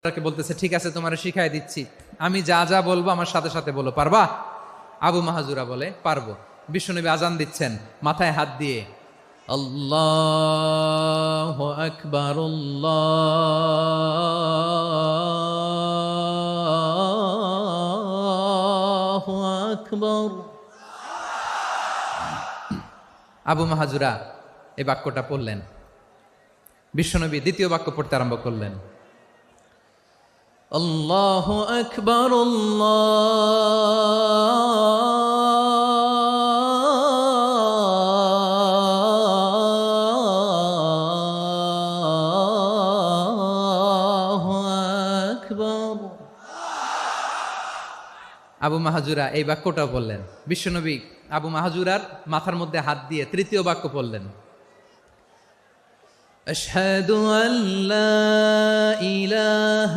তাকে বলতেছে, ঠিক আছে তোমারে শিখাই দিচ্ছি, আমি যা যা বলবো আমার সাথে সাথে বলো, পারবা? আবু মাহাজুরা বলে, পারবো। বিশ্বনবী আজান দিচ্ছেন, মাথায় হাত দিয়ে আল্লাহু আকবার, আল্লাহু আকবার। আবু মাহাজুরা এই বাক্যটা পড়লেন। বিশ্বনবী দ্বিতীয় বাক্য পড়তে আরম্ভ করলেন, আল্লাহু আকবার, আল্লাহু আকবার। আবু মাহাজুরা এই বাক্যটাও বললেন। বিশ্বনবী আবু মাহাজুরার মাথার মধ্যে হাত দিয়ে তৃতীয় বাক্য বললেন, আশহাদু আল্লা ইলাহা